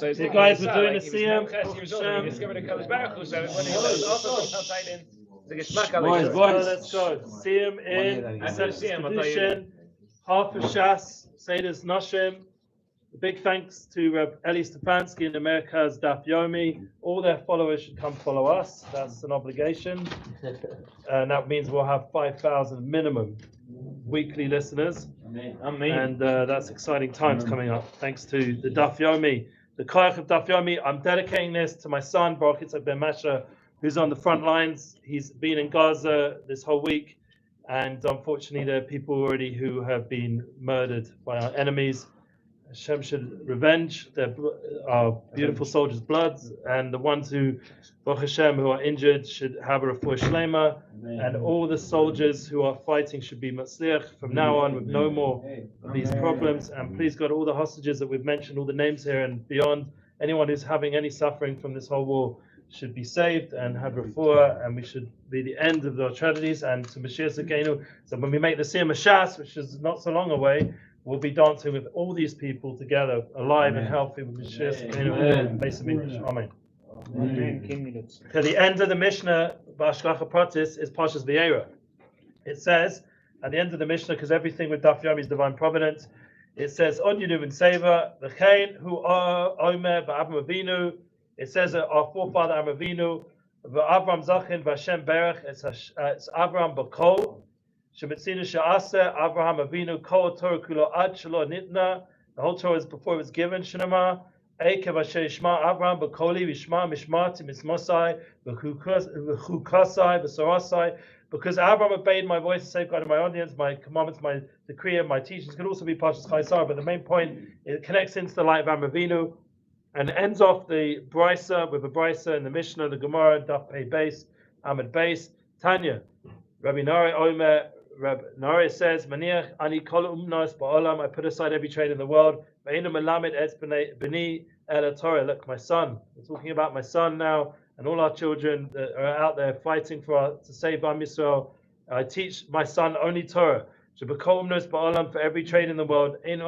So it's You like guys were like doing he the was Siyum. Memches years old and he discovered a Kadosh Baruch Hu. So when he was also sometimes the Geschmack Let's go. Siyum in Kedushin, half of Shas, Seder's Noshim. A big thanks to Eli Stefanski in America's Daf Yomi. All their followers should come follow us. That's an obligation. And that means we'll have 5,000 minimum weekly listeners. And that's exciting times coming up. Thanks to the Daf Yomi, the Koyach of Daf Yomi. I'm dedicating this to my son, Baruch Yitzhak Ben Masha, who's on the front lines. He's been in Gaza this whole week. And unfortunately, there are people already who have been murdered by our enemies. Hashem should revenge our beautiful soldiers' blood, and the ones who, Baruch Hashem, who are injured should have a refuah shlema, and all the soldiers who are fighting should be matzliach from now on with no more of these problems. And please God, all the hostages that we've mentioned, all the names here and beyond, anyone who's having any suffering from this whole war should be saved and have refuah, and we should be the end of our tragedies and to Mashiach Zakenu. So when we make the Siyum Shas, which is not so long away, we'll be dancing with all these people together, alive and healthy with Mashiach Zakenu. Basically, Amen. Okay, the end of the Mishnah, B'Hashgacha Pratis, is Parshat Vayera. It says at the end of the Mishnah, because everything with Daf Yomi is divine providence, it says Od Yinu V'Seva V'Chein Hu Omer B'Avram Avinu. It says that our forefather Avram Avram Zachin V'Hashem Berech. It's Avram B'Kol. Shemitzinu Sha'aseh Avraham Avinu Kol Torah Kulo Ad Shelo Nitna. The whole Torah is before it was given. Shinama Ekev Asher Yishma Avram B'Koli V'Yishma Mishmati Mismosai V'Chukasai V'Sorasai. Because Avram obeyed my voice, safeguarded my audience, my commandments, my decree, and my teachings. Could also be Parshas Chaisar, but the main point, it connects into the light of Avram Avinu and ends off the brisa with a brisa in the Mishnah, the Gemara, Daf Pei Beis, Amud Beis, Tanya. Rabbi Nari Omer, Rabbi Nari says, Maniach ani kol umnos ba'olam, I put aside every trade in the world. Ve'enu melamed etz b'ni el Torah. Look, my son. We're talking about my son now and all our children that are out there fighting to save Am Yisrael. I teach my son only Torah. Shebekol umnos ba'olam, for every trade in the world. In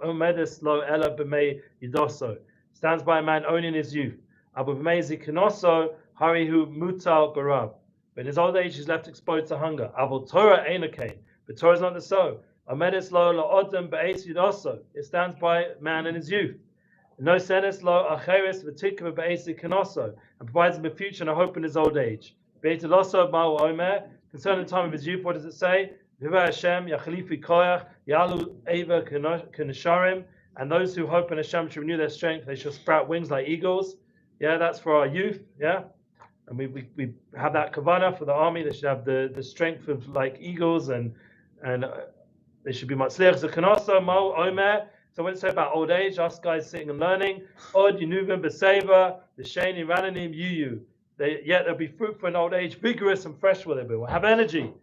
omedes lo ela b'mei yidoso. Stands by a man only in his youth. Abu b'mei zikinoso harihu mutal barav. But in his old age, he's left exposed to hunger. Avol Torah ain't a kain, but Torah is not the so. Amedis lo la'odem be'es yidoso. It stands by man in his youth. No senes lo acheres v'tikva be'es yikinoso, and provides him a future and a hope in his old age. Be'etiloso ma'u omer. Concerning the time of his youth, what does it say? V'va Hashem yachlifi koyach yalu eva kenisharim. And those who hope in Hashem shall renew their strength. They shall sprout wings like eagles. Yeah, that's for our youth. Yeah. And we have that kavanah for the army. They should have the strength of like eagles, and they should be matzliach zekanoso mo omer. So when it says about old age, us guys sitting and learning, od yinuvim b'seva the sheni rananim yuyu. Yet they'll be fruitful in old age, vigorous and fresh will they be. We'll have energy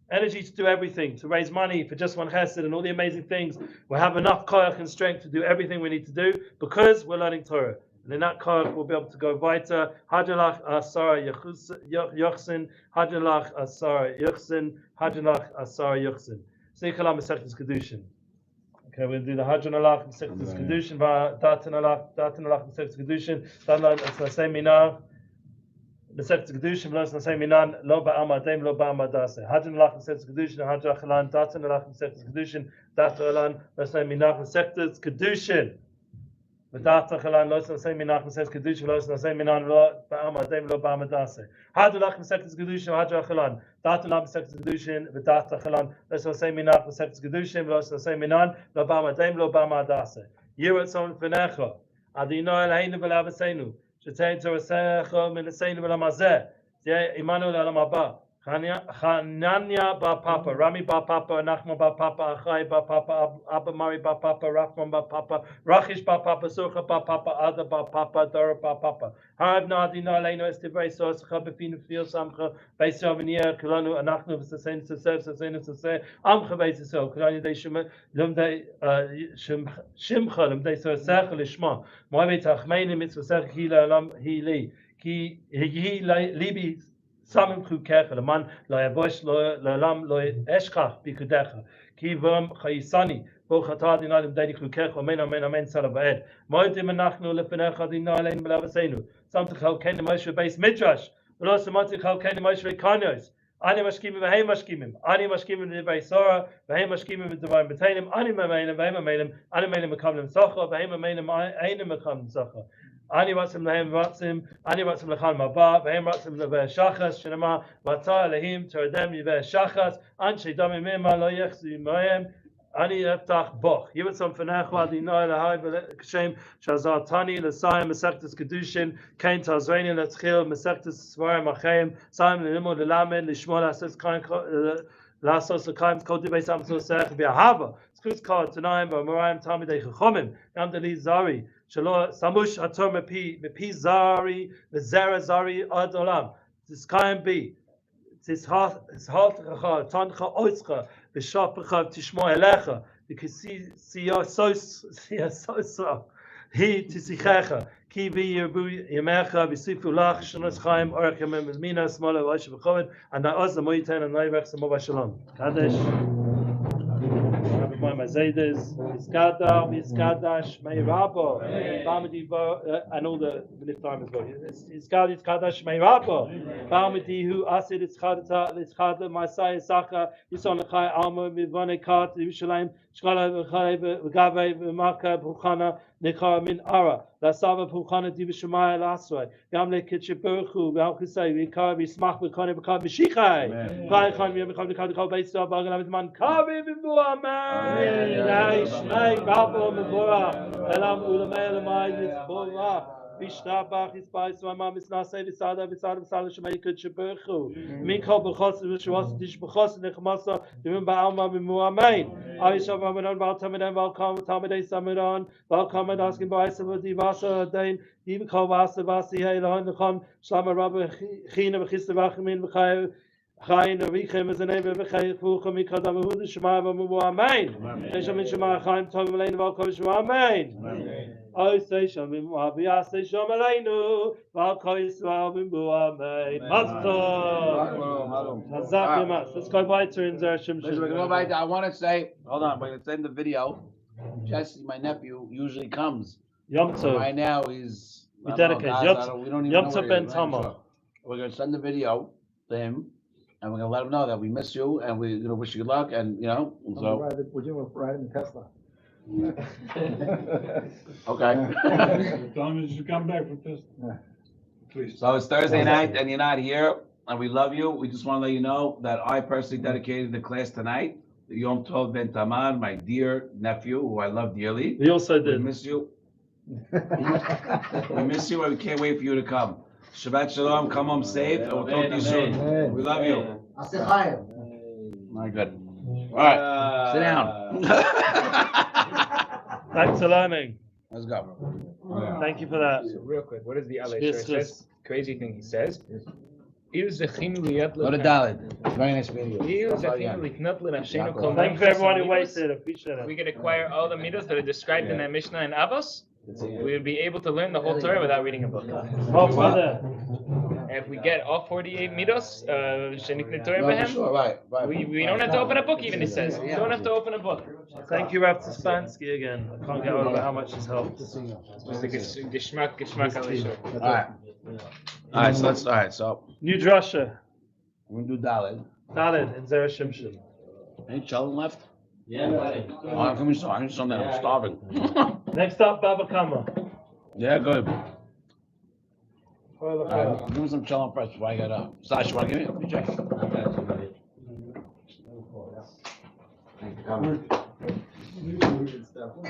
to do everything, to raise money for just one chesed and all the amazing things. We'll have enough koyach and strength to do everything we need to do because we're learning Torah. And in that koyach, we'll be able to go Vayera. Hadjalach asara yochsin. Hadjalach asara yochsin. Hadjalach asara yochsin. Sikhalam Masechtas Kedushin. Okay, we'll do the Hadjalach Masechtas Kedushin. Datanalach Masechtas Kedushin. Datanalach Masechtas Minar. Masechtas Kedushin. V'los Nasei Minan. Lo ba'amadim. Lo ba'amadase. Hadjalach Masechtas Kedushin. Hadjachalan. Datanalach Masechtas Kedushin. Datalan Nasei Minar Masechtas Kedushin. V'data chalan lo nasei minach Masechtas Kedushin lo nasei minan lo ba'amadim lo ba'amadase. Hadulach Masechtas Kedushin hadja chalan. Data la Masechtas Kedushin v'data chalan lo nasei minach Masechtas Kedushin lo nasei minan lo ba'amadim lo ba'amadase. Yirat son fenecha adino Eloheinu v'lavasenu shetei torasecha minaseinu v'lamazeh zeh imanu l'olam haba. Hananya ba Papa, Rami ba Papa, Nachman ba Papa, Achai ba Papa, Abba Mari ba Papa, Rachman ba Papa, Rachish ba Papa, Surcha ba Papa, Ada ba Papa, Dora ba Papa. Harav Nadina Leino Estivrei Sosacha Befinu Fil Samcha, Beis Yavinier, Kulanu, Anachnu V'Sasein Saseh, Sasein Saseh, Amcha Beis Yisrael, Kulanu Dei Lumdei Shimcha, Lumdei Sosech Lishma, Moavet Achmeini Mitzvasech Hila Ki Libi. Samim chukecha, leman lo yavosh lo lam lo eshchach bikudecha, ki vom chayisani ברוך אתה אדוני למדי חוקך, אמן אמן אמן צלב ועד. מועדים אנחנו לפניך אדוני עלינו ולאבותינו. שמתך חלקנו מוישה בבייס מדרש, ולא שמתי חלקנו מוישה בקניוס. אני משכימים והם משכימים. אני משכימים בדברי סורה, והם משכימים בדברים בטלים. אני ממילם והם ממילם. אני ממילם מקבלים שכר, והם ממילם אינם מקבלים שכר. אני רוצים להם רוצים, אני רוצים לכם הבא, והם רוצים לבאר שחס, שנאמר, ואתה אלוהים תרדם יבאר שחס, אנשי דמים ממה לא יחזו עמהם, אני אפתח בוך. ירצום פניך אדוני אלוהי ולשם שעזרתני לסיים מסכת קדושין, כן תעזרני להתחיל מסכת ספרים אחרים, סיים ללמוד ללמד, לשמוע לעשות לקיים כל דברי סמסוסך באהבה, זכות כל התנאים והאמוראים תלמידי חכמים, גם דלי זרי, שלא סמוש התור מפי זרי וזרע זרי עד עולם, תזכיים בי, תזהלתך, תנך עוזך, ושופך תשמוע אליך, וכי סייסוסה, היא תשיחך, כי בי ירבו ימיך, וסיפו לך, שנות חיים, אורך ימים מינה, שמאלה ואיש וכובד, הנעוז למו ייתן, הנעי וחסמו בשלום. קדש. My Mazaidas, Miskadar, Miskadash, May Rabbo, Bamadi, and all the time as well. Iskadash, May Rabbo, Bamadi, who Asid, Iskada, Masai, Saka, Yisonachai, Alma, Mivane Kart, Yerushalayim, Shkala, Gave, Maka, Pukhana, Nikar, Min Ara, La Sava, Pukhana, Divishamaya, Lasway, Gamle Kitchiburku, Valkusai, Vikar, Vismach, Vikane, Vikar, Vishikai, Kai Khan, Vikar, Vikar, Base, Bagan, Man, Kabi, Bibuama. Nay, Rabbo, Mevora, Elam, Ulamay, Elamay, Yisbora, Bishtabach, Hispais, Mama, Misnase, Visada, Shemaika, Cheberchu, Mikho, Bechos, Vishwas, Dish Bechos, Nechmasa, Dimba Alma, Mimuamain, Aisha, Ramadan, Valtamadan, Valcom, Tamadei, Samadan, Valcom, and asking by Savati, Vasa, Dane, Dimko, Vasa, Vasi, Hailon, the Kham, Slama, Rabba, China, Chistavachmin, Mikhail. Chayin Avichem is the name of V'chayich V'uchem Mikadam V'hudu Shema V'amu Amen. Nesham Shema Chaim Tov Aleinu V'alkom Shema Amen. Oy Seisham V'mu Aviyas Seisham Aleinu V'alkom Yisrael V'mu Amen. Mazel Tov. Hazak Yemas. Let's go weiter in Zera Shimshon. I want to say, hold on, we're going to send the video. Jesse, my nephew, usually comes. Yom Tov. Right now he's... We dedicate. Yom Tov Ben Tamar. We're going to send the video to him. And we're gonna let him know that we miss you, and we're gonna wish you good luck, and and so. We're gonna ride in the Tesla. Okay. Tell him you should come back for Tesla. Please. So it's Thursday night, and you're not here, and we love you. We just want to let you know that I personally dedicated the class tonight. Yom Tov Ben Tamar, my dear nephew, who I love dearly. We also did. We miss you. We miss you, and we can't wait for you to come. Shabbat Shalom, come home safe, and we'll talk to you soon. We love you. My good. All right, sit down. Thanks for learning. Let's go. Thank you for that. So real quick, what is the Alei Yes, Shor says? Crazy thing he says. Go Go to Dalit. Very nice video. Thank you for everyone who waited. Appreciate We it. can acquire all the midos that are described in that Mishnah and Avos. We would be able to learn the whole Torah without reading a book. Oh, brother. And if we get all 48 midos, shenikne Torah No, behem, sure, right. we don't have to open a book. Even it says we don't have to open a book. Thank you, Rav Tispansky again. I can't get over how much this helped. It's the geschmack Alei Shor. All right, so New drasha. we're gonna do Dalit. Dalit in Zera Shimshon. Any children left? Yeah. Oh, come here, I need something. I'm starving. Next up, Baba Kama. Yeah, good. Give me some chillin' first before I get up. Sash, you wanna give me? Let me check.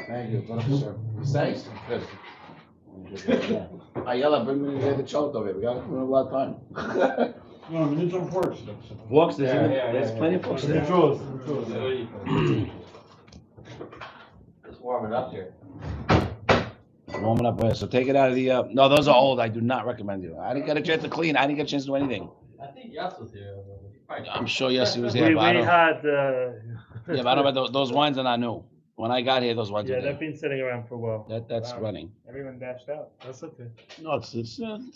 Thank you. Thanks. Good. Ayala, bring me the cholt over here. We got a lot of time. No, we need some forks. Forks, there's plenty of forks there. Drawers. It's warming up here. Warming up there. So take it out of the. No, those are old. I do not recommend you. I didn't get a chance to clean. I didn't get a chance to do anything. I think Yas was here. I'm sure Yossi was here, We but I don't. had. Yeah, but I don't know. Those wines are not new. When I got here, those wines Yeah, are they've new. been sitting around for a while. That's running. Everyone dashed out. That's okay. No, it's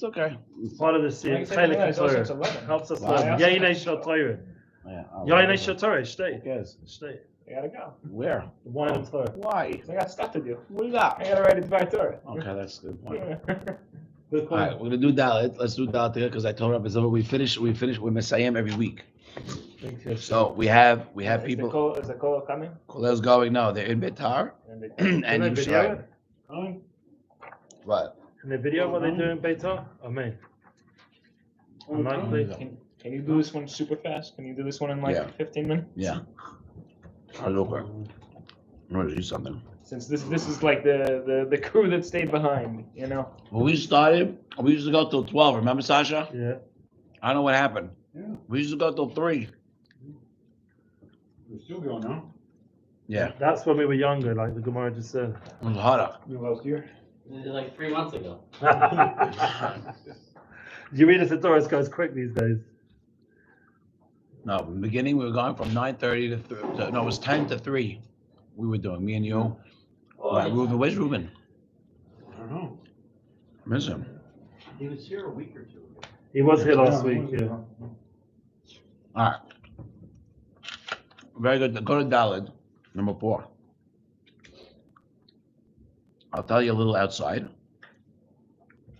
okay. It's part of the scene. Like I said, Chelik also Torah. it's 11. Helps us Wow. learn. Yainei Shal Torah. Yeah. Yainei Shal Torah. Stay. Who cares? Stay. I gotta go. Where? The wine and Torah. Why? I got stuff to do. What do you got? I gotta write it by Torah. Okay, that's a good point. Good All point. right, we're gonna do Dalit. Let's do Dalit together because I told Rabbi Zilber we finish with Messiah every week. Thank you. So we have Is people. the call coming? Kollel's going. No, they're in Betar and Can they video Yerushalayim. it? What? Can they video what they do in Beitar? Oh, me. Unlikely. Can you do this one super fast? Can you do this one in like Yeah. 15 minutes? Yeah. I'll look. I'm gonna do something. Since this is like the crew that stayed behind, you know. When we started, we used to go till 12. Remember, Sasha? Yeah. I don't know what happened. Yeah. We used to go till 3. We're still going now. Yeah, That's when we were younger, like the Gemara just said. it was harder. Last year. Like 3 months ago. You read us a Doris goes quick these days. No, in the beginning we were going from 9:30 to 3. No, it was 10 to 3. We were doing me and you. Right, Ruben, where's Ruben? I don't know. Miss him. He was here a week or 2 ago. He was here last week, yeah. All right. Very good. Go to Dalit, number 4. I'll tell you a little outside.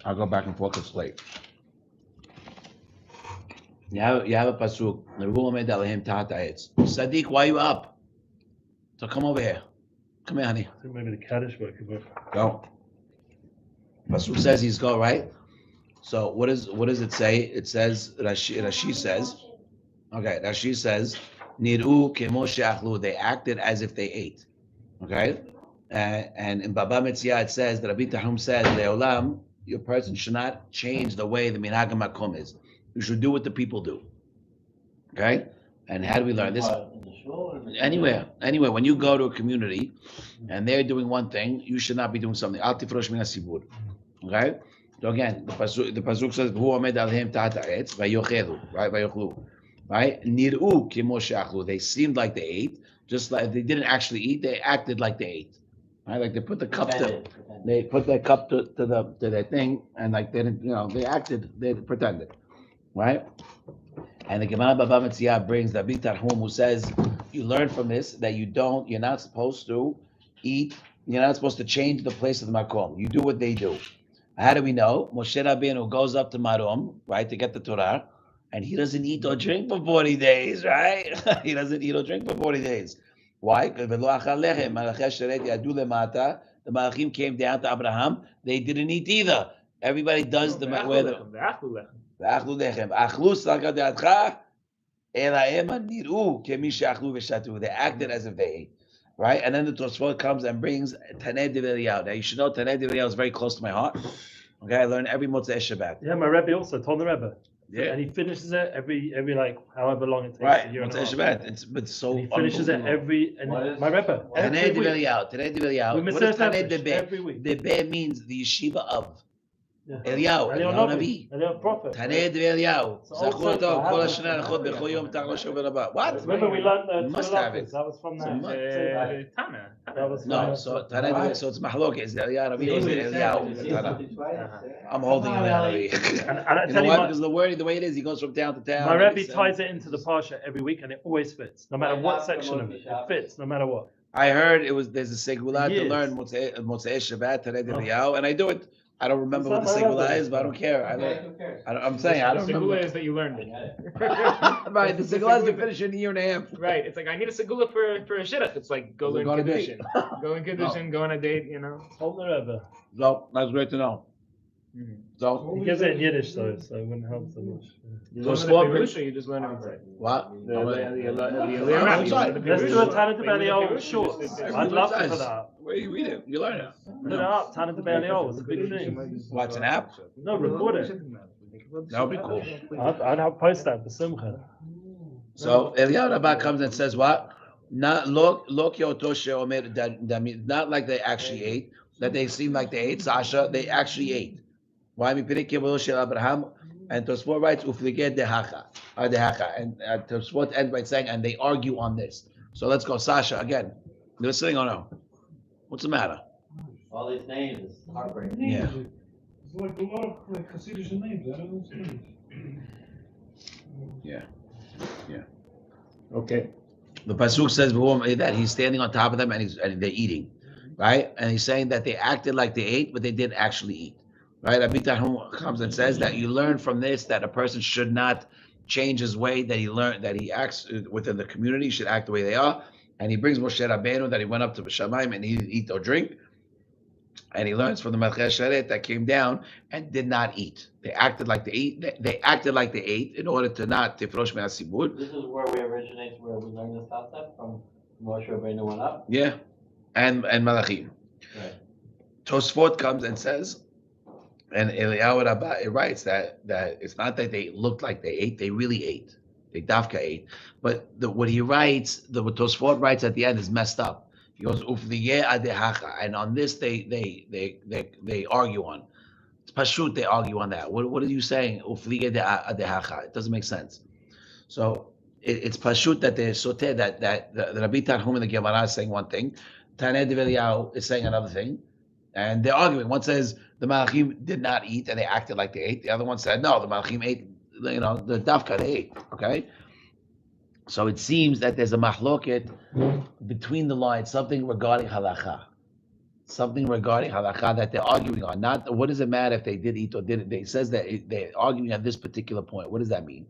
I'll go back and forth. It's late. You have a pasuk. Sadiq, why are you up? So come over here. Come here, honey. I think maybe the Kaddish book. Go. Pasuk says he's go, right? So what does it say? It says Rashi says. Okay, Rashi says Niru kemo she'achlu. They acted as if they ate. Okay, and in Baba Metzia it says that Rabbi Tahum says Leolam, your person should not change the way the minhag makom is. You should do what the people do. Okay, and how do we learn this? In the shul or in the Anywhere. When you go to a community and they're doing one thing, you should not be doing something. Al tifrosh min hasibur. Okay? So again, the pasuk says, "Hu omed alhem ta'at ha'etz vayochelu," right? Vayochlu, right? Niru kimo she'achlu. They seemed like they ate, just like they didn't actually eat. They acted like they ate, right? Like they put the cup Pretended. they put their cup to their thing, and like they didn't, they acted, they pretended, right? And the Gemara Baba Metzia brings the Bitarhum who says, you learn from this that you're not supposed to eat, you're not supposed to change the place of the makom. You do what they do. How do we know? Moshe Rabbeinu goes up to Marom, right, to get the Torah, and he doesn't eat or drink for 40 days, right? He doesn't eat or drink for 40 days. Why? Because the Malachim came down to Abraham, they didn't eat either. Everybody does the where the ואכלו לחם. אכלו סלקא דעתך, אלא המה נראו כמי שאכלו ושתו. They acted as if they ate. Right? And then the Tosfot comes and brings Tanei Divrei Eliyahu. Now you should know Tanei Divrei Eliyahu is very close to my heart. Okay, I learn every Motzei Shabbat. Yeah, my Rebbe also, Ton the Rebbe. Yeah. And he finishes it every like however long it takes. Right, A year and a Motzei half. Shabbat. It's so And he finishes it my Rebbe. Tanei Every Divrei week. Eliyahu. Tanei Divrei Eliyahu. We What is Tanei miss Divrei? every week. Divrei means the yeshiva of Yeah. Eliyahu. Eliyahu Navi. Eliyahu prophet. Tanei Divrei Eliyahu. So also, זכור אותו I כל have- השנה נכון בכל יום תחת שוב הבא. What? Remember we learned You must have it. That was from So that. much. Tana. That was No, so Tanei Divrei, so it's Mahlok. Is Eliyahu Navi or is it Eliyahu? I'm holding him out of And I You tell know you, what? Because the word, the way it is, he goes from town to town. my and Rebbe it's, ties it into the Parsha every week, and it always fits, no matter what section of it. It fits, no matter what. I heard there's a segula to Yes. learn Motzei Shabbat, Tanei Divrei, and I do it. I don't remember what the It's not my segula Rebbe. is, but I don't care. Who cares? I'm saying I The don't segula remember. is that you learned it. Right, the segula is to finish in a year and a half. Right. It's like I need a segula for a shidduch. It's like go Go learn on a date. condition. Go in condition. Go on a date. Hold the Rebbe. So that's great to know. So He gives it in Yiddish though, so it wouldn't help so much. You So learn small the bridge- Pirush, or you just learn it inside? what? The outside. Let's do a Tana de Belial short. I'd love to for that. Where you read it? You learn it. Put it up, Tana de Belial. It's a big thing. What's an app? No, record it. That would be cool. I'd have post that for Simcha. So Eliyahu Rabbah comes and says what? Not not like they actually ate, that they seem like they ate. Sasha, they actually ate. Why mi pirei kibul shel Abraham? And Tosfot writes ufliged dehacha, and Tosfot ends by saying, and they argue on this. So let's go, Sasha again. You listening or no? What's the matter? All these names is heartbreaking. Yeah. It's like a lot of like Hasidic names. I don't understand. Yeah. Okay. The pasuk says that he's standing on top of them and they're eating, right? And he's saying that they acted like they ate, but they didn't actually eat, right? Rabbi Tahum comes and says that you learn from this that a person should not change his way, that he acts within the community, should act the way they are. And he brings Moshe Rabbeinu that he went up to Shamayim and he didn't eat or drink. And he learns from the Melchei Sheret that came down and did not eat. They acted like they ate. They acted like they ate in order to not tifrosh me'asibud. This is where we originate, where we learn this concept from Moshe Rabbeinu went up. Yeah, and Malachim. Right. Tosfot comes and says, and Eliyahu Rabbah writes that it's not that they looked like they ate; they really ate. They dafka ate. But what he writes, what Tosfot writes at the end is messed up. He goes ufliyeh adehacha, and on this they argue on. It's pashut. They argue on that. What are you saying? Ufliyeh adehacha. It doesn't make sense. So it's pashut that they sote that the Rabbi Tarhum and the Gemara is saying one thing, Taneh Dev Eliyahu is saying another thing, and they're arguing. One says the Malachim did not eat and they acted like they ate. The other one said no, the Malachim ate. The dafka they ate. Okay. So it seems that there's a mahloket between the lines, something regarding halacha. Something regarding halacha that they're arguing on. Not what does it matter if they did eat or didn't. They says that they're arguing on this particular point. What does that mean?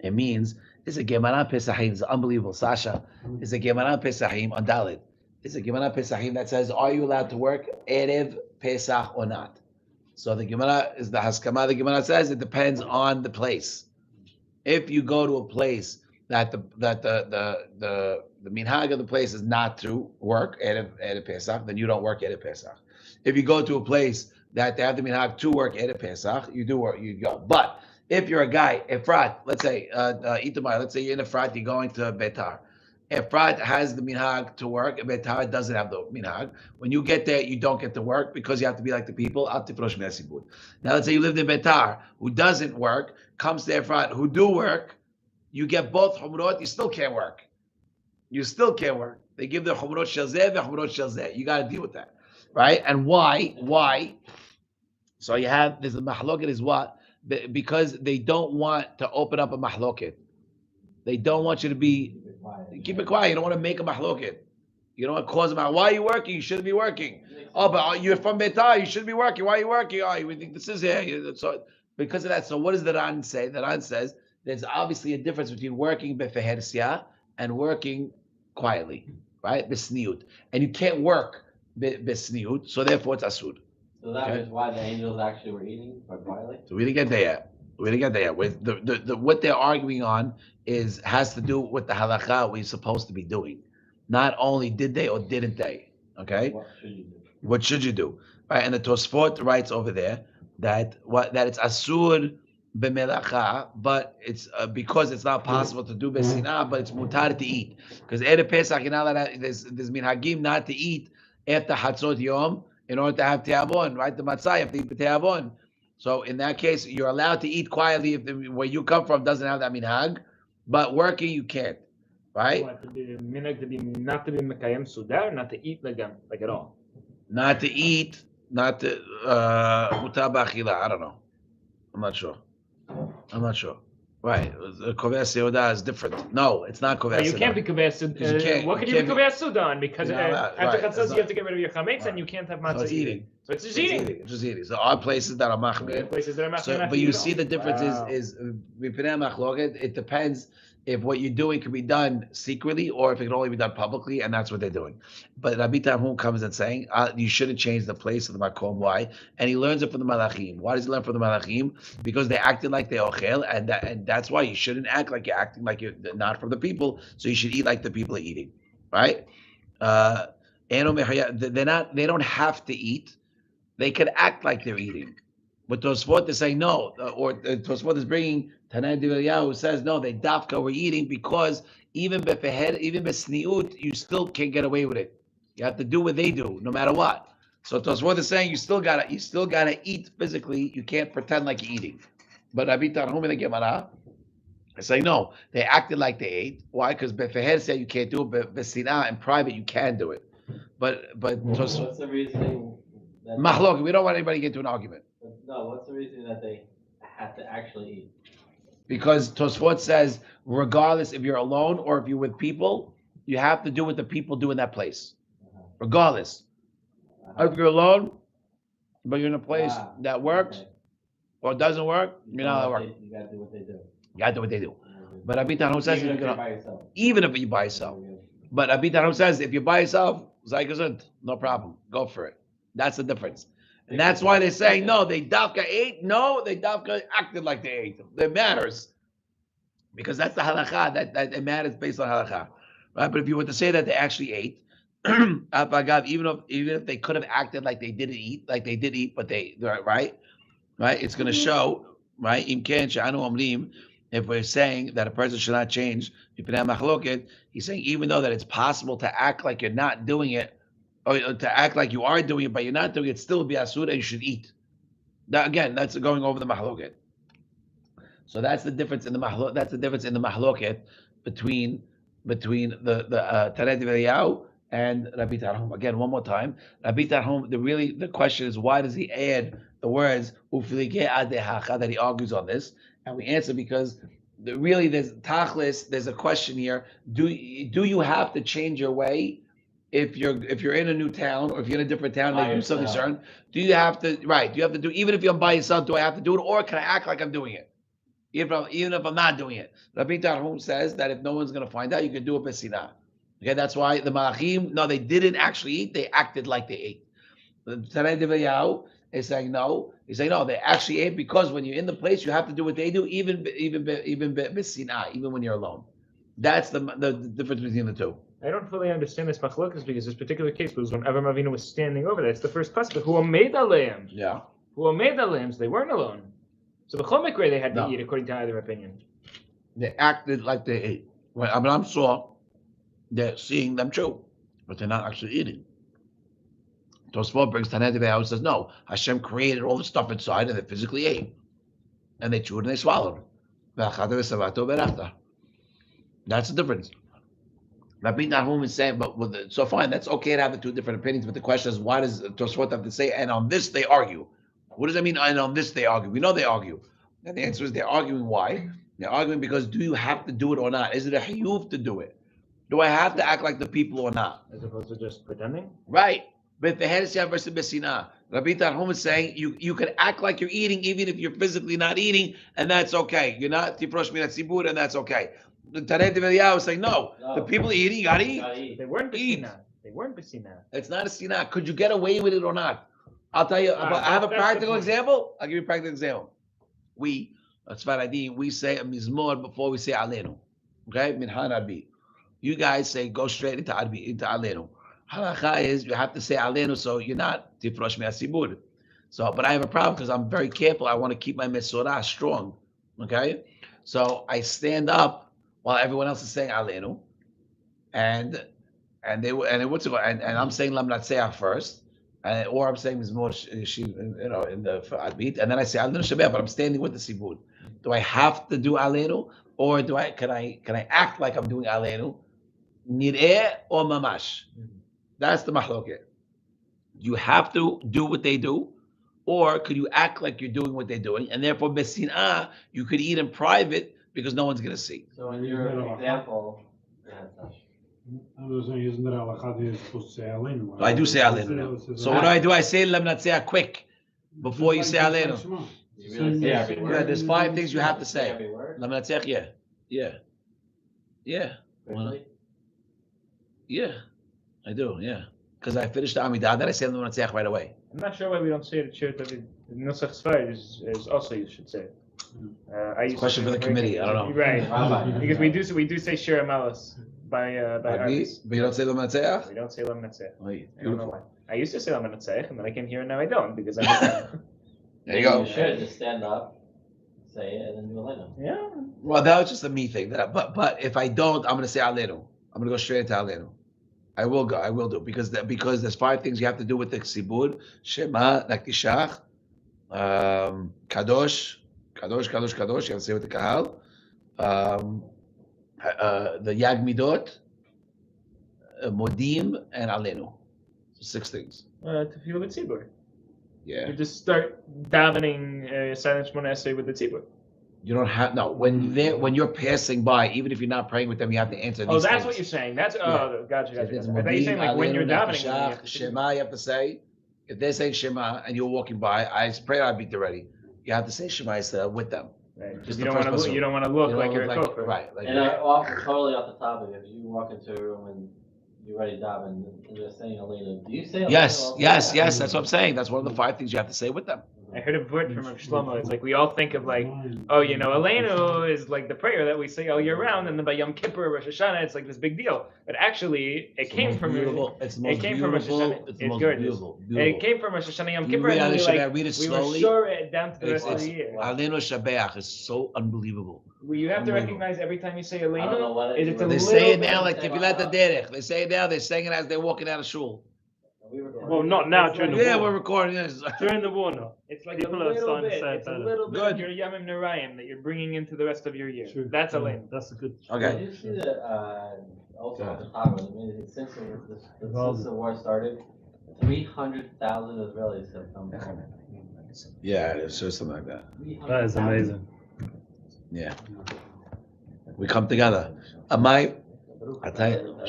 It means it's a Gemara Pesachim. It's unbelievable, Sasha. It's a Gemara Pesachim on Dalit. It's a Gemara Pesachim that says, are you allowed to work Erev Pesach or not? So the Gemara is the Haskama. The Gemara says it depends on the place. If you go to a place that the minhag of the place is not to work Erev Pesach, then you don't work Erev Pesach. If you go to a place that they have the minhag to work Erev Pesach, you do work, you go. But if you're a guy, Efrat, let's say, Itamar, let's say you're in Efrat, you're going to Betar. Efrat has the minhag to work, and Betar doesn't have the minhag. When you get there, you don't get to work because you have to be like the people. Now, let's say you lived in Betar, who doesn't work, comes to Efrat, who do work, you get both chumrot, you still can't work. You still can't work. They give the chumrot shalzeh, the chumrot shalzeh. You got to deal with that, right? And why? So there's a mahloket is what? Because they don't want to open up a mahloket. They don't want you to keep it quiet. You don't want to make a mahloket. You don't want to cause a mahloket. Why are you working? You shouldn't be working. Oh, but you're from Betar. You shouldn't be working. Why are you working? Oh, you think this is here. So because of that, so what does the Ran say? The Ran says there's obviously a difference between working befehersia and working quietly, right? Besniut. And you can't work besniut, so therefore it's asud. So that is why the angels actually were eating quite quietly? So we didn't get there yet. With what they're arguing on has to do with the halakha we're supposed to be doing. Not only did they or didn't they. Okay? What should you do? Right? And the Tosfot writes over there that it's asur b'melacha, but it's because it's not possible to do besinah, but it's mutar to eat. Because Erev Pesach, there's minhagim not to eat after Hatzot Yom, in order to have te'avon, right? The matzah, you have to eat the te'avon. So in that case, you're allowed to eat quietly if where you come from doesn't have that minhag, but working you can't, right? Not to be mekayem suda, not to eat like at all. Not to eat, not to mutar b'achila. I don't know. I'm not sure. Right. Koveh Seudah is different. No, it's not Koveh Seudah. You can't be Koveh Seudah. What can you be Koveh Seudah on? Because after Chatzos you have to get rid of your chametz and you can't have matzah eating. So it's just eating. It's just eating. So our places that are machmir. But you see the difference is it depends if what you're doing can be done secretly or if it can only be done publicly, and that's what they're doing. But Rabbi Tarhum comes and saying, you shouldn't change the place of the makom. Why? And he learns it from the malachim. Why does he learn from the malachim? Because they acted like they ochel, and that's why you shouldn't act like you're acting like you're not from the people. So you should eat like the people are eating, right? They don't have to eat. They can act like they're eating. But Tosfot is saying no, or Tosfot is bringing Tanai Divyahu who says no, they dafka were eating because even besniut, you still can't get away with it. You have to do what they do, no matter what. So Tosfot is saying you still gotta eat physically. You can't pretend like you're eating. But Rabbi Tarhum in the Gemara is saying no, they acted like they ate. Why? Because befeher said you can't do it, but besina in private you can do it. But what's the reasoning? Mahlok, we don't want anybody to get into an argument. No, what's the reason that they have to actually eat? Because Tosfot says, regardless if you're alone or if you're with people, you have to do what the people do in that place, regardless. If you're alone, but you're in a place that works or doesn't work, you're not allowed to work. You gotta do what they do. You gotta do what they do. But Rabbi Tanhum says Even if you're by yourself. even if you by yourself. But Rabbi Tanhum says if you're by yourself, no problem. Go for it. That's the difference. And that's why they're saying no, they dafka ate. No, they dafka acted like they ate. It matters. Because that's the halakha, that it matters based on halakha. Right? But if you were to say that they actually ate, even if they could have acted like they didn't eat, like they did eat, but they right, it's going to show, right? If we're saying that a person should not change, he's saying even though that it's possible to act like you're not doing it, or to act like you are doing it, but you're not doing it, still be asura, and you should eat. Again, that's going over the mahloket. So that's the difference in the mahlok. That's the difference in the mahloket between the Tanei V'Eliyahu and Rabbi Tarhum. Again, one more time. Rabbi Tarhum, the question is, why does he add the words that he argues on this? And we answer because there's tachlis, there's a question here. Do you have to change your way if you're in a new town, or if you're in a different town and they do something certain? Do you have to do, even if you're by yourself, do I have to do it, or can I act like I'm doing it? Even if I'm not doing it. Rabbi Tarhum says that if no one's going to find out, you can do it b'sinah. Okay, that's why the Malachim, no, they didn't actually eat, they acted like they ate. The Tanei V'Eliyahu is saying no. He's saying no, they actually ate, because when you're in the place, you have to do what they do, even b'sinah, even when you're alone. That's the difference between the two. I don't fully understand this machlokas, because this particular case was when Avram Avinu was standing over there. It's the first pasuk. Who made aleim? Yeah. Who made aleim? So they weren't alone. So the chomikre they had to eat according to either opinion. They acted like they ate. When Abraham saw, they're seeing them chew, but they're not actually eating. Tosfot brings Tanei V'Eliyahu and says, no, Hashem created all the stuff inside and they physically ate. And they chewed and they swallowed. That's the difference. Rabbi Nahum is saying, so fine, that's okay to have the two different opinions, but the question is, why does Tosfot have to say, and on this they argue? What does that mean, and on this they argue? We know they argue. And the answer is they're arguing why? They're arguing because do you have to do it or not? Is it a hiyuv to do it? Do I have to act like the people or not? As opposed to just pretending? Right. But the Hedesiyah versus Besina. Rabbi Tarhum is saying you can act like you're eating even if you're physically not eating, and that's okay. You're not Tifrosh Minat Sibur, and that's okay. The Tanei V'Eliyahu is saying, no, the people eating, you gotta eat. They weren't Besina. They weren't Besina. It's not a sinah. Could you get away with it or not? I'll tell you, I have a practical example. I'll give you a practical example. We say a mizmor before we say Aleinu. Okay? Minhan Arbi. You guys say go straight into Aleinu. Halacha is you have to say Aleinu, so you're not Tifrosh Me'asibur. So, but I have a problem because I'm very careful. I want to keep my Mesorah strong. Okay? So I stand up while everyone else is saying Aleinu. And I'm saying Lam Natseach first. Or I'm saying Mizmor, in the Adbit, and then I say Aleinu Shabbat, but I'm standing with the Sibud. Do I have to do Aleinu, or can I act like I'm doing Aleinu? Nir'eh or Mamash? That's the mahloket. You have to do what they do, or could you act like you're doing what they're doing, and therefore Besinah, you could eat in private because no one's going to see. So in your example, I was saying, isn't that halakha you're supposed to say Aleinu? I do say Aleinu. So what do? I say Lam Natseach quick before you say Aleinu. Yeah, There's 5 things you have to say. Every word? Lam Natseach, yeah. Yeah, I do, yeah. Because I finished the Amidah, then I say Lam Natseach right away. I'm not sure why we don't say it. The Nusach Sfar is also you should say it. It's a question for the committee. I don't know. Right, because we do say Shir Amalas by Arabis. But you don't say Lam Natseach? We don't say Lam Natseach. Oh, I don't know why. I used to say Lam Natseach, and then I came here and now I don't because I'm. There you go. You should just stand up, say it, and then do Aleinu. Yeah. Well, that was just a me thing. But if I don't, I'm going to say Aleinu. I'm going to go straight into Aleinu. I will do because there's 5 things you have to do with the Ksibur: Shema, Naktishach, Kadosh. You have to say with the Kahal. The Yag Midot, Modim, and Aleinu. 6 things. To feel with Tzibur. Yeah. You just start davening Silent Shmona Esrei with the Tzibur. You don't have when you're passing by, even if you're not praying with them, you have to answer these Oh, that's things. what you're saying. That's Yeah. gotcha. I If it's thought you're saying like when you're davening. Shema, you have to say. If they're saying Shema and you're walking by, I pray I beat already. You have to say Shema with them. Right. Just you don't want to look. You don't want to look like you're a kofar. Right. Like, And totally off the topic, if you walk into a room and you're ready daven and they're saying Alina, do you say Alina? Yes. That's what I'm saying. That's one of the 5 things you have to say with them. I heard a word from Rav Shlomo. It's like we all think of like, oh, Aleinu is like the prayer that we say all year round, and then by Yom Kippur, Rosh Hashanah, it's like this big deal. But actually, it came from Rosh Hashanah. It's gorgeous. It came from Rosh Hashanah Yom Kippur, and we were sure it down to the rest of the year. Aleinu Shabeach is so unbelievable. You have to recognize every time you say Aleinu, it's a they say it now like Tefilat Derech. They say it now. They're saying it as they're walking out of shul. Well, not now during the war. Yeah, we're recording this. During the war, no. It's like a little bit. It's a little bit of your Yamim Narayim that you're bringing into the rest of your year. True. That's a lane. That's a good. Okay. Did you see that also at the top of it? I mean, since the war started, 300,000 Israelis have come home. Yeah, it's just something like that. That is amazing. Yeah. We come together. I tell you. I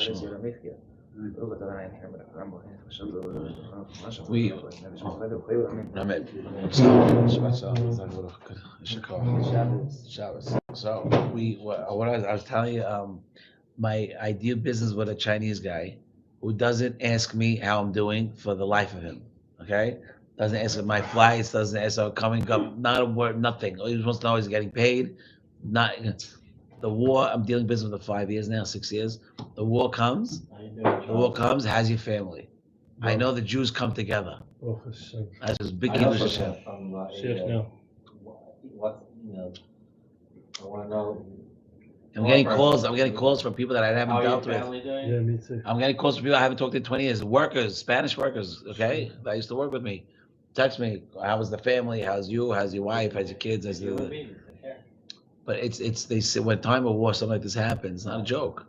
was telling you, my idea business with a Chinese guy who doesn't ask me how I'm doing for the life of him. Okay, doesn't ask my flights, doesn't ask coming up, not a word, nothing. He just wants to know he's getting paid. Not the war. I'm dealing business with 5 years now, 6 years. The war comes. Has your family. I know the Jews come together. That's just big English. I want to know. I'm getting calls from people that I haven't dealt with. Yeah, me too. I'm getting calls from people I haven't talked to in 20 years. Workers, Spanish workers, okay? That used to work with me. Text me, how was the family? How's you? How's your wife? How's your kids? But it's they say when time of war something like this happens, it's not a joke.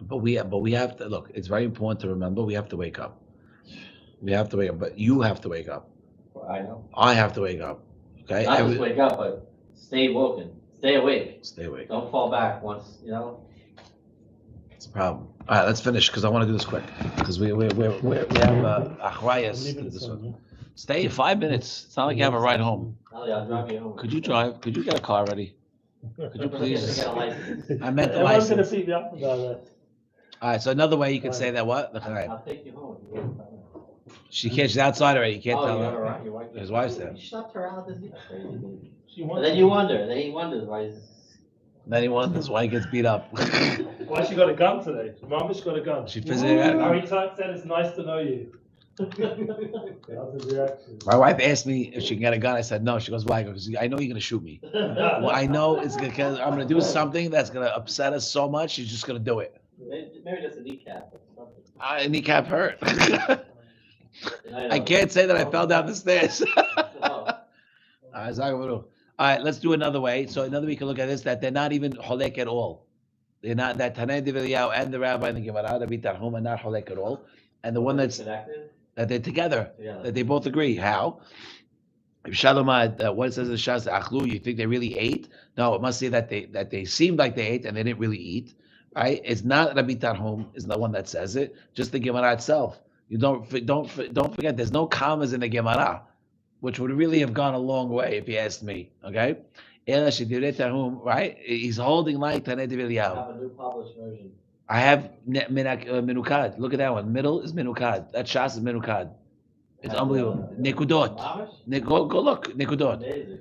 But we have to look, it's very important to remember we have to wake up. We have to wake up, but you have to wake up. Well, I know. I have to wake up. Okay? Not just wake up, but stay woken. Stay awake. Stay awake. Don't fall back once, It's a problem. All right, let's finish because I want to do this quick because we have achrayas to this one. Stay 5 minutes. It's not like you have a ride home. Ali, I'll drive you home. Could you drive? Could you get a car ready? Could you please? Get a license. I meant the Everyone's license. gonna beat me up about that. All right, so another way you could say that what? I'll take you home. She can't. She's outside already. You can't tell you her. have your wife. His wife's there. You slept her out this week. She And wants then you wonder. Then he wonders why he's. Then he wonders why he gets beat up. Why she got a gun today? Mama's got a gun. She physically got Harry Tuck said it's nice to know you. That was his reaction. My wife asked me if she can get a gun. I said no. She goes, why? Because I know you're gonna shoot me. Well, I know it's because I'm gonna do something that's gonna upset us so much. She's just gonna do it. Maybe just a kneecap. A kneecap hurt. I can't say that I fell down the stairs. All right, let's do another way. So another way you can look at this, that they're not even holek at all. They're not, that Tanei D'Veliyahu and the rabbi and the Gemara, the Bitarhum, are not holek at all. And the one that's, that they're together, that they both agree. How? If Shalomad, what it says in Shas Achlu, you think they really ate? No, it must say that they seemed like they ate and they didn't really eat. Right? It's not Rabbi Tarhum is the one that says it. Just the Gemara itself. You don't forget. There's no commas in the Gemara, which would really have gone a long way if you asked me. Okay, right? He's holding like Tanei D'Veliyahu. I have a new published version. I have Menukad. Look at that one. Middle is Menukad. That Shas is Menukad. It's unbelievable. Nekudot. Go look. Nekudot. Amazing.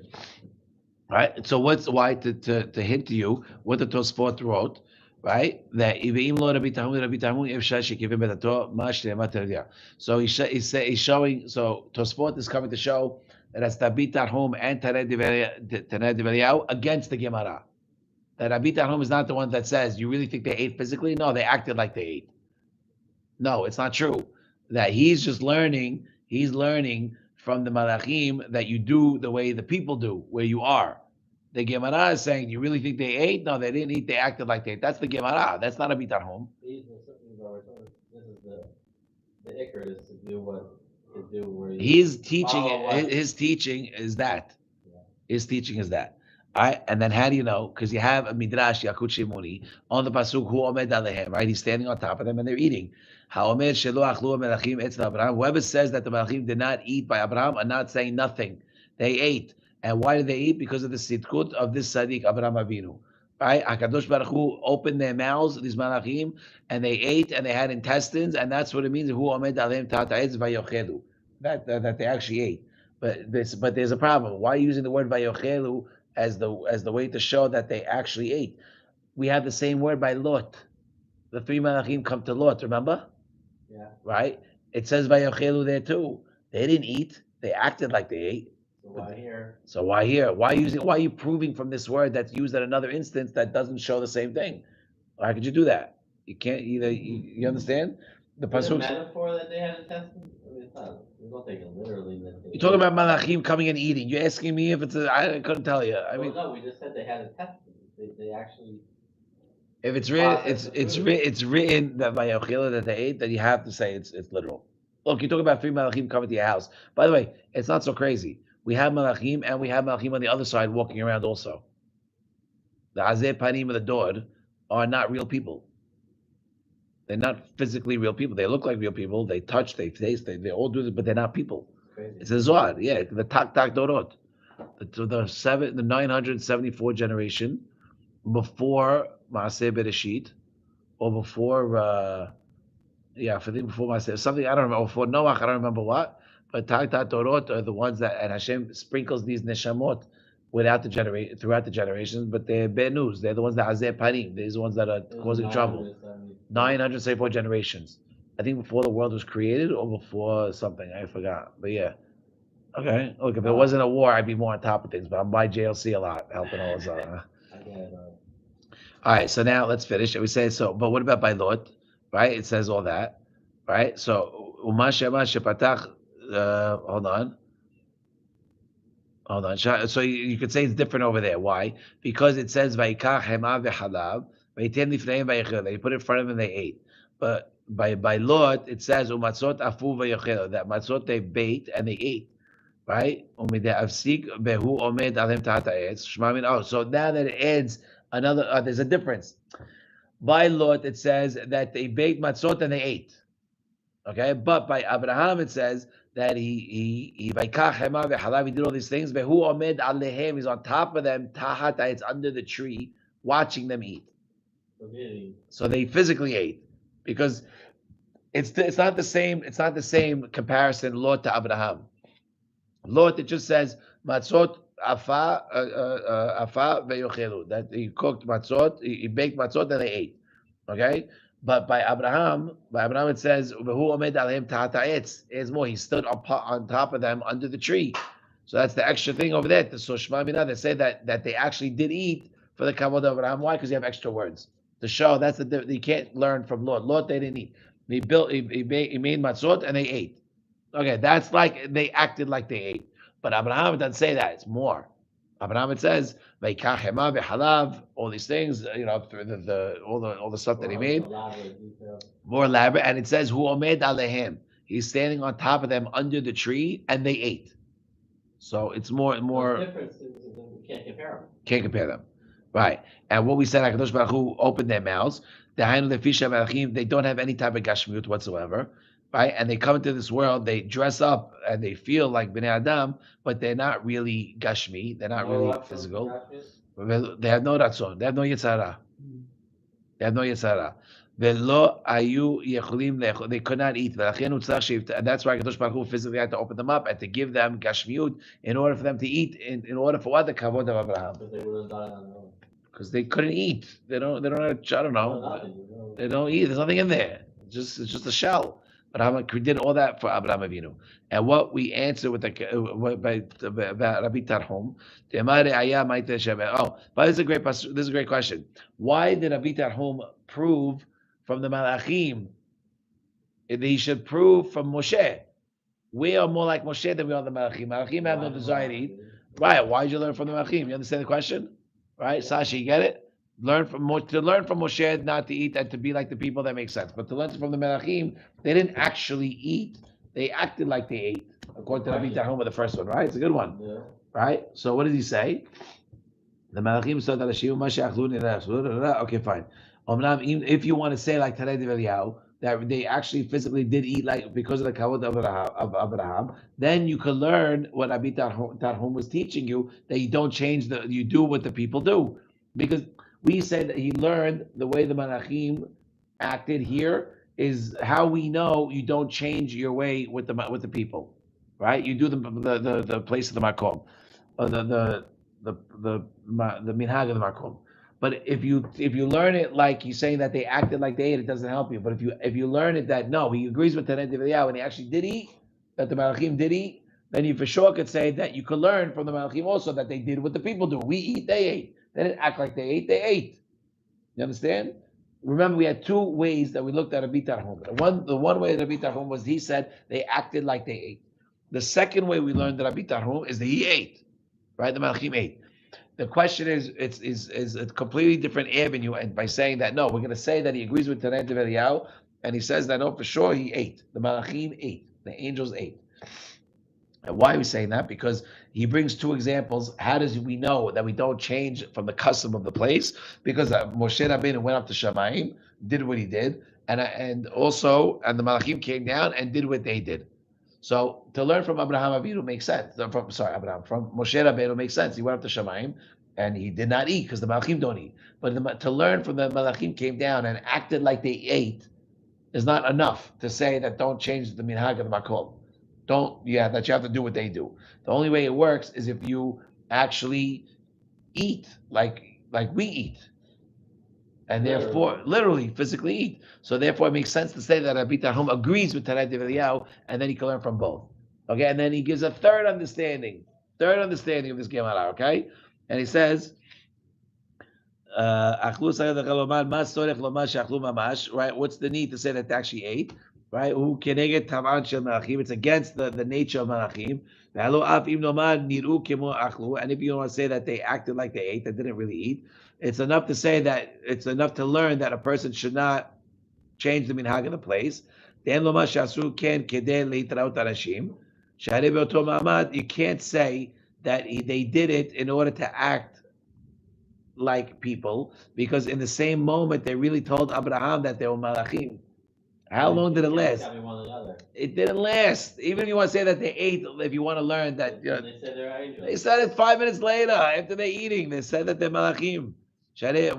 Right. So why to hint to you what the Tosfot wrote. Right, that so he's showing. So Tosfot is coming to show that it's Rabbi Tarhum and Tanei D'Veliyahu against the Gemara. That Rabbi Tarhum is not the one that says you really think they ate physically. No, they acted like they ate. No, it's not true. That he's just learning. He's learning from the Malachim that you do the way the people do, where you are. The Gemara is saying, you really think they ate? No, they didn't eat. They acted like they ate. That's the Gemara. That's not a Bitarhum. This is the Iker is to do what to do where his teaching. His teaching is that. Yeah. His teaching is that. Right? And then how do you know? Because you have a midrash Yakut Shimoni on the pasuk who omed alehem, right? He's standing on top of them and they're eating. Haomed shelo achlu melachim etz Abraham. Whoever says that the melachim did not eat by Abraham are not saying nothing. They ate. And why did they eat? Because of the sitkut of this tzaddik Abraham Avinu. Right? Hakadosh Baruch Hu opened their mouths, these malachim, and they ate and they had intestines, and that's what it means. Who omed alehem tata etz vayochelu. That they actually ate. But there's a problem. Why are you using the word vayochelu as the way to show that they actually ate? We have the same word by Lot. The three malachim come to Lot, remember? Yeah. Right? It says vayochelu there too. They didn't eat. They acted like they ate. So why here? So why here? Why are you proving from this word that's used at another instance that doesn't show the same thing? Why could you do that? You can't either. You understand? The Is it a pasuk. metaphor that they had intestines? I mean, it's not. We don't take it literally. That they You're talking about malachim coming and eating. You're asking me if it's I couldn't tell you. I mean, no, we just said they had intestines. They actually. if it's written, it's written that by Yochila that they ate, then you have to say it's literal. Look, you're talking about three malachim coming to your house. By the way, it's not so crazy. We have malachim and we have malachim on the other side walking around also. The azeh panim of the door are not real people. They're not physically real people. They look like real people. They touch, they taste, they all do this, but they're not people. Crazy. It's a Zohar, yeah. The tak dorot, the 974 generation before Maaseh Bereshit, or before I think before Maaseh something I don't remember. Before Noach, I don't remember what. But tak dorot are the ones that, and Hashem sprinkles these neshamot throughout the generations. But they're bad news. They're the ones that azeh panim. They're the ones that are causing trouble. 974 generations. I think before the world was created or before something. I forgot. But yeah. Okay. Look, if it wasn't a war, I'd be more on top of things. But I'm by JLC a lot, helping all this out. All right. So now let's finish. We say so. But what about by Lot? Right? It says all that. Right? So hold on. Hold on. So you could say it's different over there. Why? Because it says Vayikach hema v'halav. They put it in front of them and they ate. But by Lot, it says umatzot afu v'yochelu, that matzot they bait and they ate. Right? So now that it adds another, there's a difference. By Lot, it says that they baked matzot and they ate. Okay? But by Abraham, it says that he did all these things. He's on top of them, it's under the tree, watching them eat. So they physically ate, because it's not the same. It's not the same comparison. Lot to Abraham. Lot, it just says matzot afa veyochelu, that he cooked matzot, he baked matzot, and they ate. Okay, but by Abraham it says v'hu omed alehem tahata etz. It's more. He stood on top of them under the tree. So that's the extra thing over there. So Shema Mina, they say that they actually did eat for the kavod of Abraham. Why? Because you have extra words to show that's you can't learn from Lot. Lot, they didn't eat. He made matzot and they ate. Okay, that's like they acted like they ate. But Abraham doesn't say that. It's more. Abraham, it says Vayikach hema v'halav, all these things, all the stuff that he made, more elaborate. And it says hu omed alehem. He's standing on top of them under the tree, and they ate. So it's more. The difference is you can't compare them. Can't compare them, right? And what we said, Hakadosh Baruch Hu opened their mouths. They don't have any type of gashmiut whatsoever, right? And they come into this world, they dress up and they feel like Bnei Adam, but they're not really gashmi. They're not really physical. They have no ratzon. They have no yitzhara. They have no yitzhara. They could not eat. And that's why Hakadosh Baruch Hu physically had to open them up and to give them gashmiut in order for them to eat. In order for what? The kavod of Abraham. Because they would have done it on their own. Because they couldn't eat. They don't have, I don't know. They don't eat. There's nothing in there. It's just a shell. But we did all that for Abraham Avinu. And what we answer with by Rabbi Tarhum, but this is a great question. Why did Rabbi Tarhum prove from the Malachim? He should prove from Moshe. We are more like Moshe than we are the Malachim. Malachim have no desire to eat. Right? Why did you learn from the Malachim? You understand the question? Right, Sasha, you get it? To learn from Moshe not to eat and to be like the people, that makes sense. But to learn from the Melachim, they didn't actually eat. They acted like they ate. According to Rabbi Tarhum, the first one, right? It's a good one. Yeah. Right? So what does he say? The Malachim saw that Siyum okay, fine. Even if you want to say like Tanei Eliyahu, that they actually physically did eat like because of the kavod of Abraham, then you can learn what Abi Tarhum was teaching you, that you don't change you do what the people do. Because we said that he learned the way the Malachim acted here is how we know you don't change your way with the people, right? You do the place of the makom, the minhag of the makom. But if you learn it like he's saying that they acted like they ate, it doesn't help you. But if you learn it that no, he agrees with Tanei Divrei and he actually did eat, that the Malachim did eat, then you for sure could say that you could learn from the Malachim also that they did what the people do. We eat, they ate. They didn't act like they ate. You understand? Remember, we had two ways that we looked at Rabbi Tarhum. The one way that Rabbi Tarhum was he said they acted like they ate. The second way we learned that Rabbi Tarhum is that he ate, right? The Malachim ate. The question is a completely different avenue, and by saying that no, we're going to say that he agrees with Tanei Eliyahu, and he says that no, for sure he ate. The Malachim ate. The angels ate. And why are we saying that? Because he brings two examples. How does we know that we don't change from the custom of the place? Because Moshe Rabbeinu went up to Shamayim, did what he did, and also the Malachim came down and did what they did. So to learn from Abraham Avinu makes sense. From Moshe Rabbeinu makes sense. He went up to Shamayim and he did not eat because the Malachim don't eat. But to learn from the Malachim came down and acted like they ate is not enough to say that don't change the minhag of the makom. That you have to do what they do. The only way it works is if you actually eat like we eat. And therefore, literally, physically eat. So therefore, it makes sense to say that Rabbi Tarhum agrees with Tanei Eliyahu, and then he can learn from both. Okay, and then he gives a third understanding of this Gemara. Okay, and he says, right? What's the need to say that they actually ate? Right? It's against the nature of malachim. And if you want to say that they acted like they ate, they didn't really eat, it's enough to say that it's enough to learn that a person should not change the minhag of the place. You can't say that they did it in order to act like people, because in the same moment they really told Abraham that they were malachim. How long did it last? It didn't last. Even if you want to say that they ate, if you want to learn that, they said they're angels. They said it 5 minutes later after they're eating. They said that they're malachim.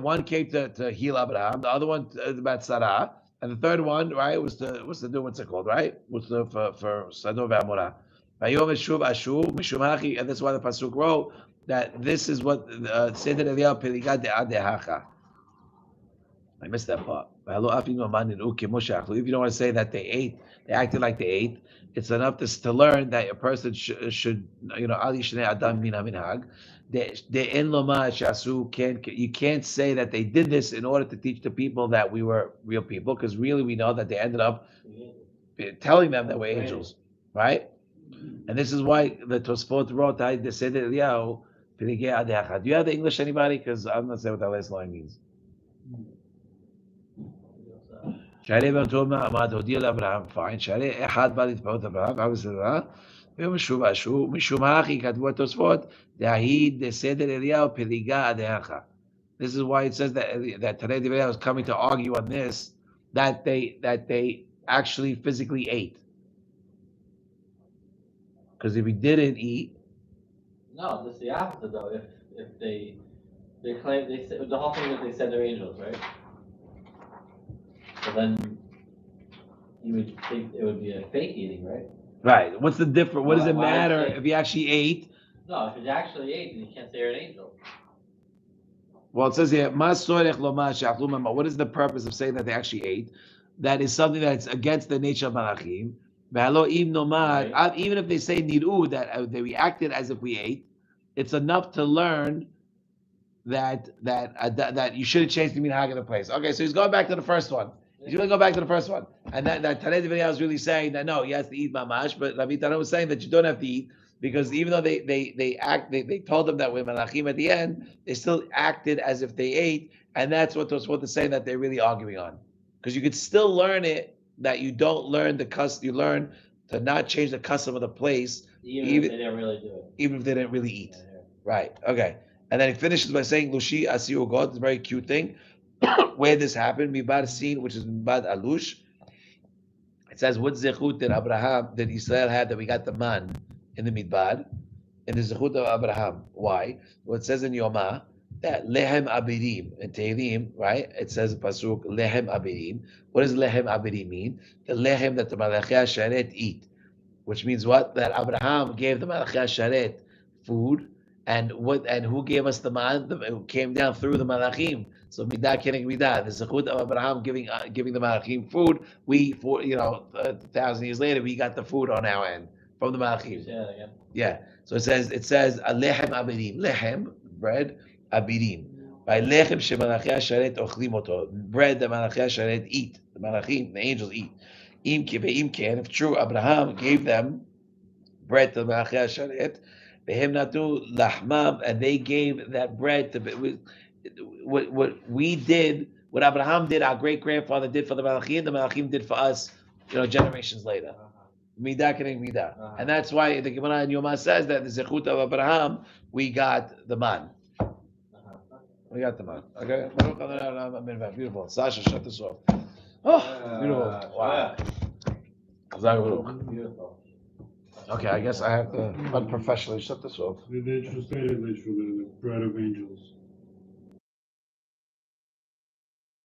One came to heal Abraham, the other one about Sarah, and the third one, right, was to do what's it called, right? Was for Sador ve'Amorah. And that's why the pasuk wrote that this is what Seder Eliyahu Peligad de'adehacha. I missed that part. If you don't want to say that they acted like they ate, it's enough to learn that a person should Ali Shnei Adam Mina Minhag. You can't say that they did this in order to teach the people that we were real people, because really we know that they ended up telling them that we're angels, right? And this is why the Tosfot wrote that they said that Eliyahu. Do you have the English, anybody? Because I'm not saying what that last line means. Fine. This is why it says that Tanei Divrei was coming to argue on this, that they actually physically ate. Because if we didn't eat, no, this is the opposite though. If they claim they said the whole thing that they said they're angels, right? So then you would think it would be a fake eating, right? Right. What's the difference? What does it matter if you actually ate? No, if you actually ate, then you can't say you're an angel. Well, it says here, what is the purpose of saying that they actually ate? That is something that's against the nature of malachim. Right. Even if they say niru, that they reacted as if we ate, it's enough to learn that you shouldn't change the minhag of the place. Okay, so he's going back to the first one. He's going to go back to the first one, and that Tanei Divrei is really saying that no, he has to eat mamash, but Rabbi Tarhum was saying that you don't have to eat, because even though they told them that we're malachim at the end, they still acted as if they ate, and that's what Tosfot is saying that they're really arguing on, because you could still learn it that you don't learn the custom. You learn to not change the custom of the place, even if they didn't really do it, even if they didn't really eat. Right. Okay. And then he finishes by saying, Lushi Asiu God, it's a very cute thing. Where this happened, Mibad Sin, which is Mibad Alush. It says, what zechut did Abraham, did Israel had that we got the man in the Midbar, in the zechut of Abraham? Why? Well, it says in Yoma that lehem abirim in Tehillim, right? It says pasuk lehem abirim. What does lehem abirim mean? The lehem that the Malachei Sharet eat, which means what? That Abraham gave the Malachei Sharet food, and who gave us the man? It came down through the Malachim. So midah keneg midah, the zechut of Abraham giving the Malachim food. We, for 1,000 years later, we got the food on our end from the Malachim. Yeah. So it says alehem abirim, lehem bread, abirim. By lechem shemalachei sharet ochlim oto, bread that Malachei Sharet eat, the Malachim, the angels eat. Im ken, if true, Abraham gave them bread to the Malachei Sharet, behem natu lahmam, and they gave that bread to. What we did, what Abraham did, our great grandfather did for the Malachim did for us, generations later. Midah keneg midah, and that's why the Gemara in Yoma says that the zechut of Abraham, we got the man. We got the man. Okay, beautiful. Sasha, shut this off. Oh, beautiful. Wow. Beautiful. Okay, I guess I have to unprofessionally shut this off. They translated literally the bread of angels.